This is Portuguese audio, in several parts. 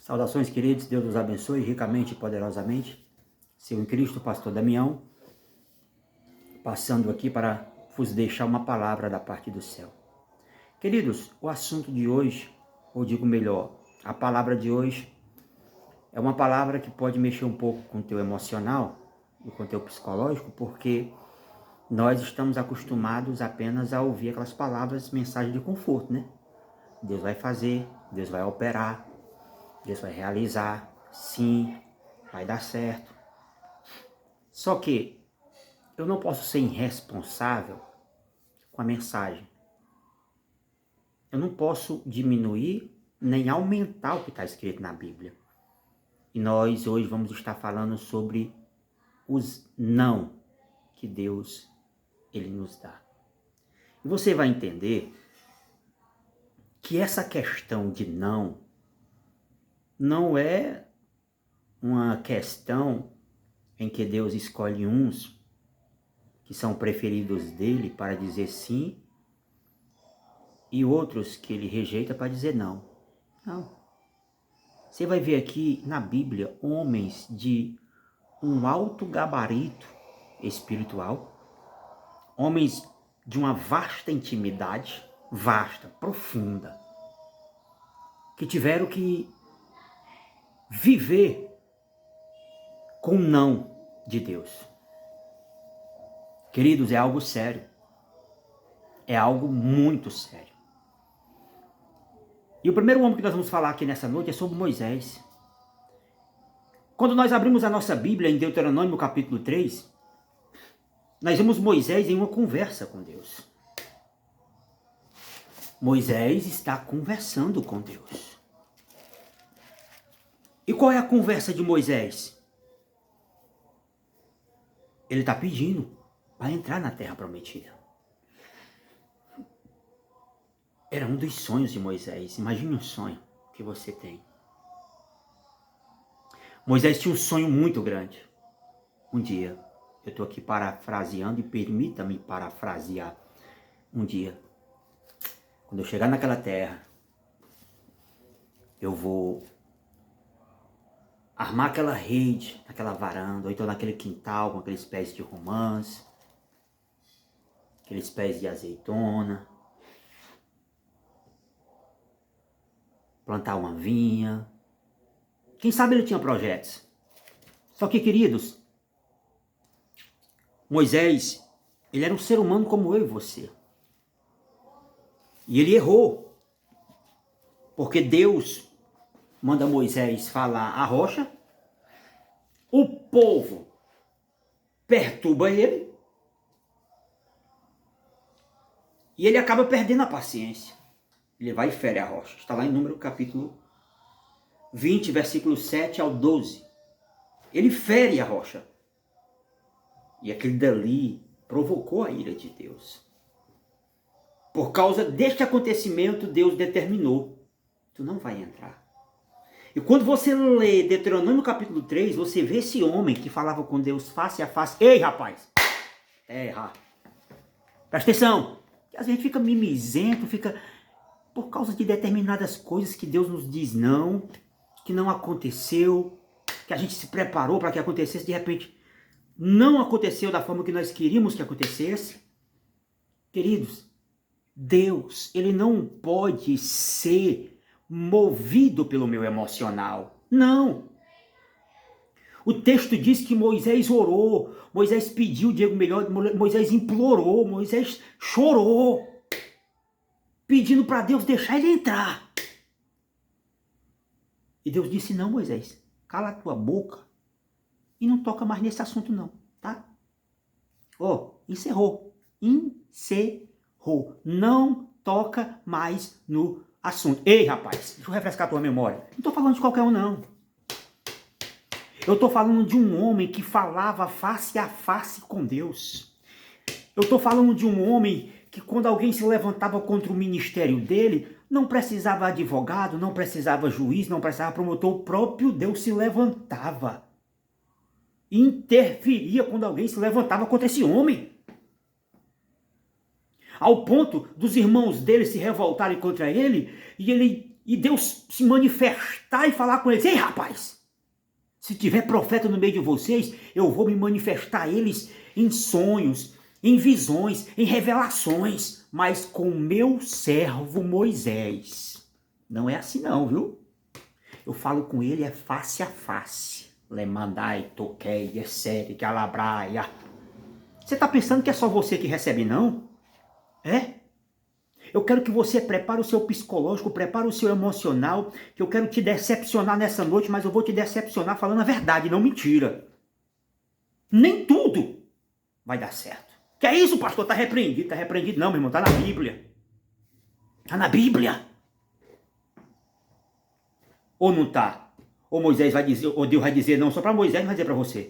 Saudações, queridos, Deus os abençoe ricamente e poderosamente. Seu em Cristo, pastor Damião, passando aqui para vos deixar uma palavra da parte do céu. Queridos, o assunto de hoje, ou digo melhor, a palavra de hoje é uma palavra que pode mexer um pouco com o teu emocional e com o teu psicológico, porque nós estamos acostumados apenas a ouvir aquelas palavras, mensagem de conforto, né? Deus vai fazer, Deus vai operar, Deus vai realizar, sim, vai dar certo. Só que eu não posso ser irresponsável com a mensagem. Eu não posso diminuir nem aumentar o que está escrito na Bíblia. E nós hoje vamos estar falando sobre os não que Deus ele nos dá. E você vai entender que essa questão de não é uma questão em que Deus escolhe uns que são preferidos dele para dizer sim e outros que ele rejeita para dizer não. Não. Você vai ver aqui na Bíblia homens de um alto gabarito espiritual, homens de uma vasta intimidade, vasta, profunda, que tiveram que viver com o não de Deus. Queridos, é algo sério. É algo muito sério. E o primeiro homem que nós vamos falar aqui nessa noite é sobre Moisés. Quando nós abrimos a nossa Bíblia em Deuteronômio capítulo 3, nós vemos Moisés em uma conversa com Deus. Moisés está conversando com Deus. E qual é a conversa de Moisés? Ele está pedindo para entrar na terra prometida. Era um dos sonhos de Moisés. Imagine um sonho que você tem. Moisés tinha um sonho muito grande. Um dia, eu estou aqui parafraseando e permita-me parafrasear. Um dia, quando eu chegar naquela terra, eu vou armar aquela rede, naquela varanda, ou então naquele quintal com aqueles pés de romãs, aqueles pés de azeitona, plantar uma vinha. Quem sabe ele tinha projetos. Só que, queridos, Moisés, ele era um ser humano como eu e você. E ele errou. Porque Deus manda Moisés falar a rocha, o povo perturba ele, e ele acaba perdendo a paciência. Ele vai e fere a rocha. Está lá em Número capítulo 20, versículo 7 ao 12. Ele fere a rocha. E aquele dali provocou a ira de Deus. Por causa deste acontecimento, Deus determinou: tu não vai entrar. E quando você lê Deuteronômio capítulo 3, você vê esse homem que falava com Deus face a face. Ei, rapaz! Erra! Presta atenção! Às vezes fica mimizento, fica por causa de determinadas coisas que Deus nos diz não, que não aconteceu, que a gente se preparou para que acontecesse, de repente não aconteceu da forma que nós queríamos que acontecesse. Queridos, Deus, ele não pode ser movido pelo meu emocional. Não. O texto diz que Moisés orou, Moisés pediu, digo melhor, Moisés implorou, Moisés chorou, pedindo para Deus deixar ele entrar. E Deus disse: não, Moisés, cala a tua boca e não toca mais nesse assunto não, tá? Encerrou. Não toca mais no assunto. Ei, rapaz, deixa eu refrescar a tua memória. Não estou falando de qualquer um, não. Eu estou falando de um homem que falava face a face com Deus. Eu estou falando de um homem que, quando alguém se levantava contra o ministério dele, não precisava advogado, não precisava juiz, não precisava promotor, o próprio Deus se levantava. Interferia quando alguém se levantava contra esse homem. Ao ponto dos irmãos dele se revoltarem contra ele, e ele e Deus se manifestar e falar com eles: ei, rapaz, se tiver profeta no meio de vocês, eu vou me manifestar a eles em sonhos, em visões, em revelações, mas com meu servo Moisés. Não é assim não, viu? Eu falo com ele face a face. Lemandai, toquei, essere, calabraia. Você está pensando que é só você que recebe, não? É? Eu quero que você prepare o seu psicológico, prepare o seu emocional, que eu quero te decepcionar nessa noite, mas eu vou te decepcionar falando a verdade, não mentira. Nem tudo vai dar certo. Que é isso, pastor? Está repreendido. Está repreendido não, meu irmão, está na Bíblia. Está na Bíblia. Ou não está? Ou Moisés vai dizer, ou Deus vai dizer não só para Moisés, não vai dizer para você.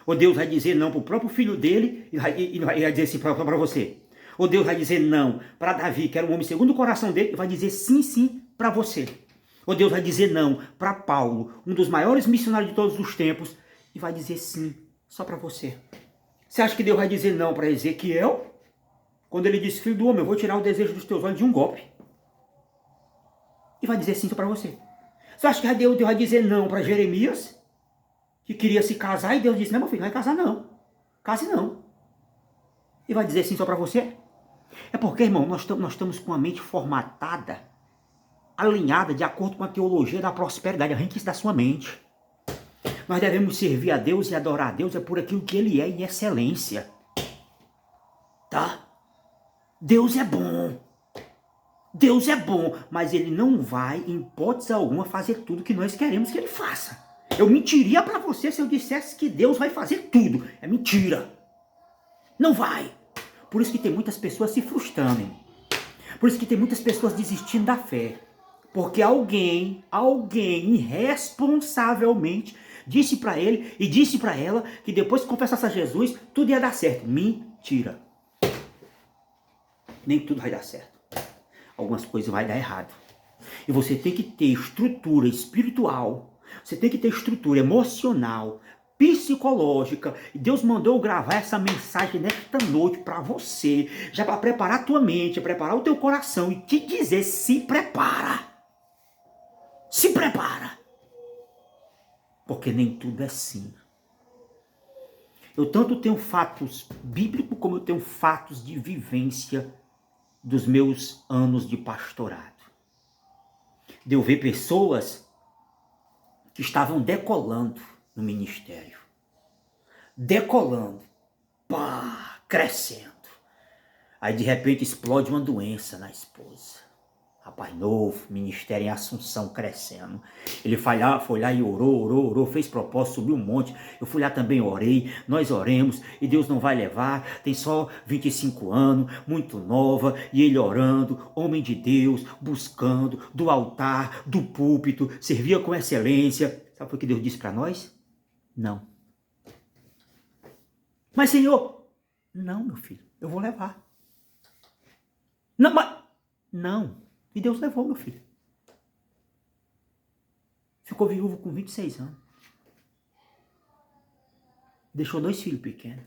Ou Deus vai dizer não para o próprio filho dele e vai dizer sim para você. Ou Deus vai dizer não para Davi, que era um homem segundo o coração dele, e vai dizer sim, sim para você. Ou Deus vai dizer não para Paulo, um dos maiores missionários de todos os tempos, e vai dizer sim só para você. Você acha que Deus vai dizer não para Ezequiel? Quando ele disse: filho do homem, eu vou tirar o desejo dos teus olhos de um golpe. E vai dizer sim só para você. Você acha que Deus vai dizer não para Jeremias? Que queria se casar, e Deus disse: não, meu filho, não vai casar não. Case não. E vai dizer sim só para você? É porque, irmão, nós estamos com a mente formatada, alinhada de acordo com a teologia da prosperidade. Arranque isso da sua mente. Nós devemos servir a Deus e adorar a Deus é por aquilo que Ele é em excelência. Tá? Deus é bom. Deus é bom, mas Ele não vai, em hipótese alguma, fazer tudo que nós queremos que Ele faça. Eu mentiria para você se eu dissesse que Deus vai fazer tudo. É mentira. Não vai. Por isso que tem muitas pessoas se frustrando. Por isso que tem muitas pessoas desistindo da fé. Porque alguém irresponsavelmente disse para ele e disse para ela que depois que confessasse a Jesus, tudo ia dar certo. Mentira. Nem tudo vai dar certo. Algumas coisas vai dar errado. E você tem que ter estrutura espiritual, você tem que ter estrutura emocional, psicológica. E Deus mandou eu gravar essa mensagem nesta noite para você, já para preparar a tua mente, preparar o teu coração e te dizer: se prepara. Se prepara. Porque nem tudo é assim. Eu tanto tenho fatos bíblicos como eu tenho fatos de vivência dos meus anos de pastorado. De eu ver pessoas que estavam decolando no ministério. Decolando. Pá, crescendo. Aí de repente explode uma doença na esposa. Rapaz novo, ministério em Assunção crescendo. Ele foi lá e orou, fez propósito, subiu um monte. Eu fui lá também, orei, nós oremos e Deus não vai levar. Tem só 25 anos, muito nova, e ele orando, homem de Deus, buscando, do altar, do púlpito, servia com excelência. Sabe o que Deus disse para nós? Não. Mas Senhor, não, meu filho, eu vou levar. Não, mas... Não. E Deus levou, meu filho. Ficou viúvo com 26 anos. Deixou 2 filhos pequenos.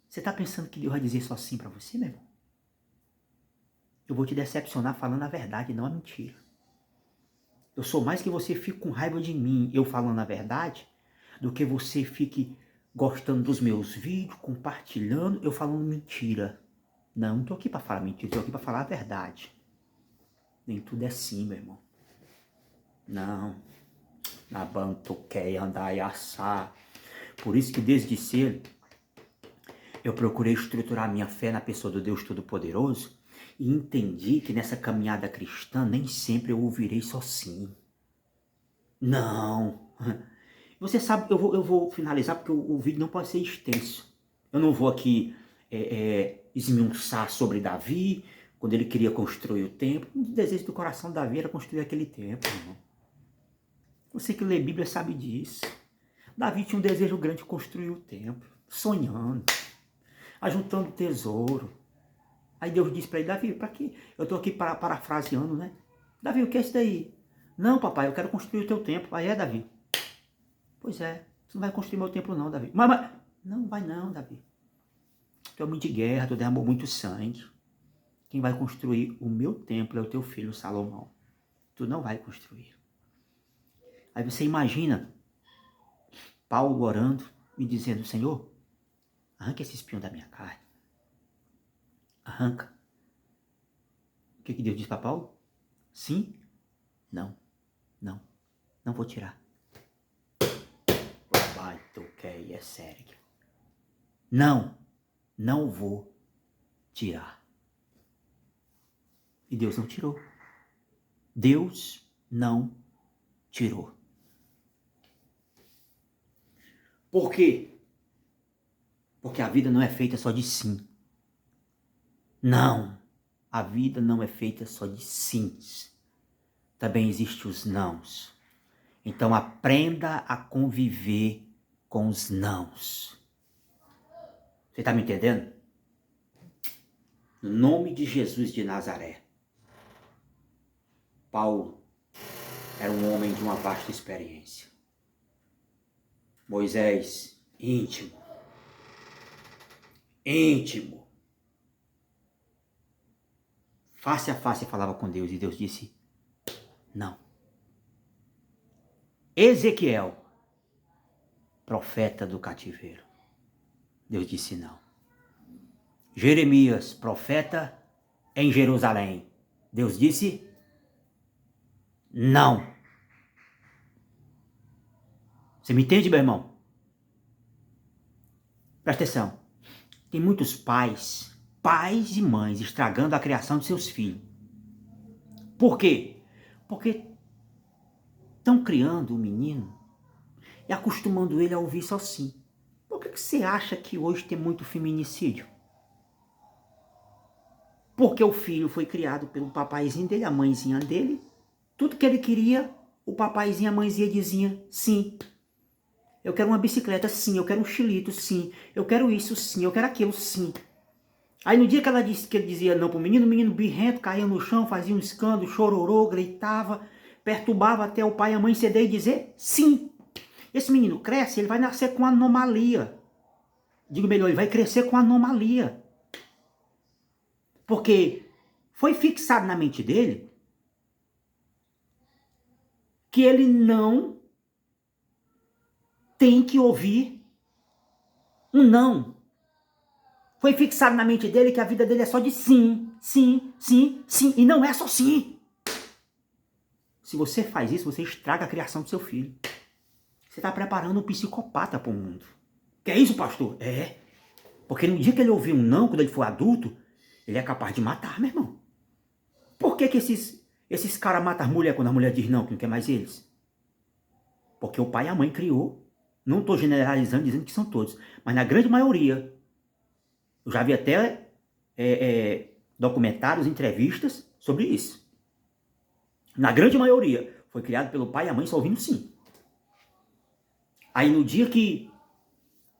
Você está pensando que Deus vai dizer só sim para você, meu irmão? Eu vou te decepcionar falando a verdade, não a mentira. Eu sou mais que você fique com raiva de mim, eu falando a verdade, do que você fique gostando dos meus vídeos, compartilhando, eu falando mentira. Não estou aqui para falar mentira, estou aqui para falar a verdade. Nem tudo é assim, meu irmão. Não. Na banto quer andar e assar. Por isso que desde cedo eu procurei estruturar minha fé na pessoa do Deus Todo-Poderoso e entendi que nessa caminhada cristã nem sempre eu ouvirei só sim. Não. Você sabe, eu vou finalizar porque o vídeo não pode ser extenso. Eu não vou aqui esmiuçar sobre Davi, quando ele queria construir o templo. O desejo do coração de Davi era construir aquele templo, irmão. Você que lê Bíblia sabe disso. Davi tinha um desejo grande de construir o templo, sonhando, ajuntando tesouro. Aí Deus disse para ele: Davi, para quê? Eu estou aqui parafraseando, né? Davi, o que é isso daí? Não, papai, eu quero construir o teu templo. Aí é, Davi. Pois é, você não vai construir meu templo não, Davi. Mas não vai não, Davi. Tu é homem de guerra, tu derramou muito sangue. Quem vai construir o meu templo é o teu filho Salomão. tu não vai construir. Aí você imagina Paulo orando e dizendo, Senhor, arranca esse espinho da minha carne. Arranca. O que Deus diz para Paulo? Sim? Não. Não. Não vou tirar. É sério. Não. Não vou tirar. E Deus não tirou. Deus não tirou. Por quê? Porque a vida não é feita só de sim. Não. A vida não é feita só de sims. Também existem os nãos. Então aprenda a conviver com os nãos. Você está me entendendo? No nome de Jesus de Nazaré. Paulo era um homem de uma vasta experiência. Moisés, íntimo. Face a face falava com Deus e Deus disse, não. Ezequiel, profeta do cativeiro. Deus disse não. Jeremias, profeta em Jerusalém. Deus disse não. Você me entende, meu irmão? Presta atenção. Tem muitos pais e mães estragando a criação de seus filhos. Por quê? Porque estão criando um menino e acostumando ele a ouvir só sim. Por que você acha que hoje tem muito feminicídio? Porque o filho foi criado pelo papaizinho dele, a mãezinha dele. Tudo que ele queria, o papaizinho e a mãezinha diziam sim. Eu quero uma bicicleta, sim. Eu quero um chilito, sim. Eu quero isso, sim. Eu quero aquilo, sim. Aí no dia que ela disse que ele dizia não pro menino, o menino birrento caía no chão, fazia um escândalo, chororô, gritava, perturbava até o pai e a mãe ceder e dizer sim. Esse menino cresce, ele vai nascer com anomalia. Digo melhor, ele vai crescer com anomalia. Porque foi fixado na mente dele que ele não tem que ouvir um não. Foi fixado na mente dele que a vida dele é só de sim, sim, sim, sim. E não é só sim. Se você faz isso, você estraga a criação do seu filho. Você está preparando um psicopata para o mundo. Que é isso, pastor? É. Porque no dia que ele ouvir um não, quando ele for adulto, ele é capaz de matar, meu irmão. Por que esses caras matam as mulheres quando a mulher diz não, que não quer mais eles? Porque o pai e a mãe criou. Não estou generalizando, dizendo que são todos. Mas na grande maioria. Eu já vi até documentários, entrevistas sobre isso. Na grande maioria, foi criado pelo pai e a mãe só ouvindo sim. Aí no dia que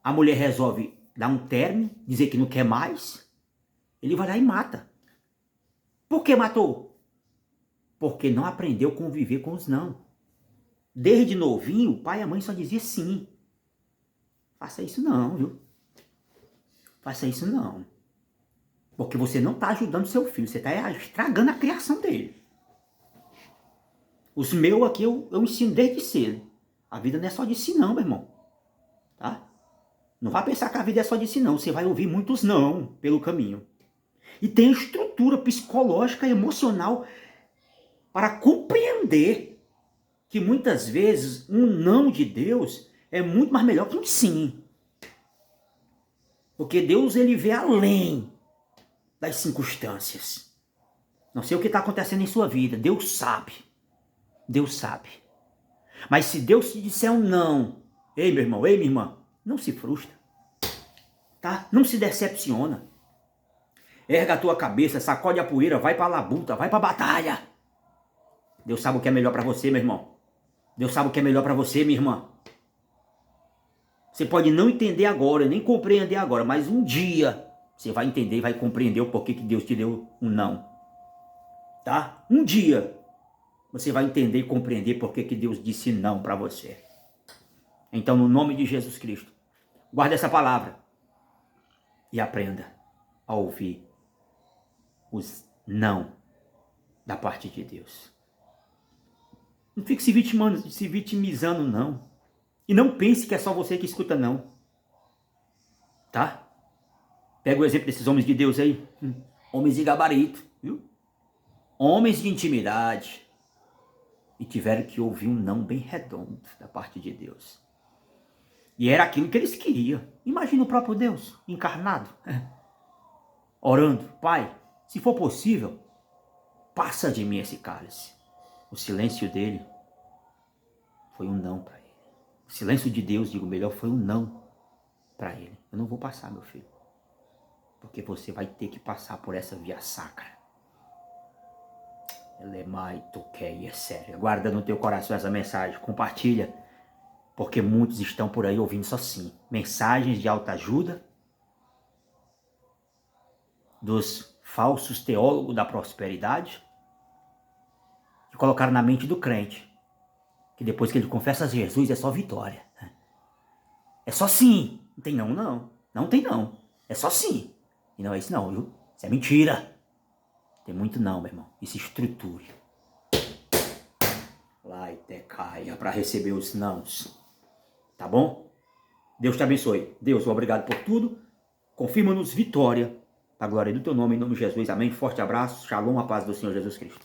a mulher resolve dar um término, dizer que não quer mais, ele vai lá e mata. Por que matou? Porque não aprendeu a conviver com os não. Desde novinho, o pai e a mãe só diziam sim. Faça isso não, viu? Faça isso não. Porque você não está ajudando seu filho, você está estragando a criação dele. Os meus aqui eu ensino desde cedo. A vida não é só de si não, meu irmão. Tá? Não vai pensar que a vida é só de si não. Você vai ouvir muitos não pelo caminho. E tem estrutura psicológica e emocional para compreender que muitas vezes um não de Deus é muito mais melhor que um sim. Porque Deus ele vê além das circunstâncias. Não sei o que está acontecendo em sua vida. Deus sabe. Deus sabe. Mas se Deus te disser um não, ei meu irmão, ei minha irmã, não se frustra. Tá? Não se decepciona. Erga a tua cabeça, sacode a poeira, vai para a labuta, vai para a batalha. Deus sabe o que é melhor para você, meu irmão. Deus sabe o que é melhor para você, minha irmã. Você pode não entender agora, nem compreender agora, mas um dia você vai entender e vai compreender o porquê que Deus te deu um não. Tá? Um dia você vai entender e compreender porquê que Deus disse não para você. Então, no nome de Jesus Cristo, guarda essa palavra e aprenda a ouvir os não da parte de Deus. Não fique se vitimizando, não. E não pense que é só você que escuta, não. Tá? Pega o exemplo desses homens de Deus aí. Homens de gabarito, viu? Homens de intimidade. E tiveram que ouvir um não bem redondo da parte de Deus. E era aquilo que eles queriam. Imagina o próprio Deus, encarnado. Orando, Pai, se for possível, passa de mim esse cálice. O silêncio dele foi um não para ele. O silêncio de Deus, digo melhor, foi um não para ele. Eu não vou passar, meu filho. Porque você vai ter que passar por essa via sacra. Elemai, toquei, é sério. Guarda no teu coração essa mensagem. Compartilha. Porque muitos estão por aí ouvindo só sim. Mensagens de autoajuda. Dos falsos teólogos da prosperidade. Que colocaram na mente do crente. Que depois que ele confessa a Jesus é só vitória. É só sim. Não tem não, não. Não tem não. É só sim. E não é isso não, viu? Isso é mentira. Tem muito não, meu irmão. E se estruture. Lá e te caia para receber os nãos. Tá bom? Deus te abençoe. Deus, obrigado por tudo. Confirma-nos vitória. Para a glória do teu nome, em nome de Jesus. Amém. Forte abraço. Shalom, a paz do Senhor Jesus Cristo.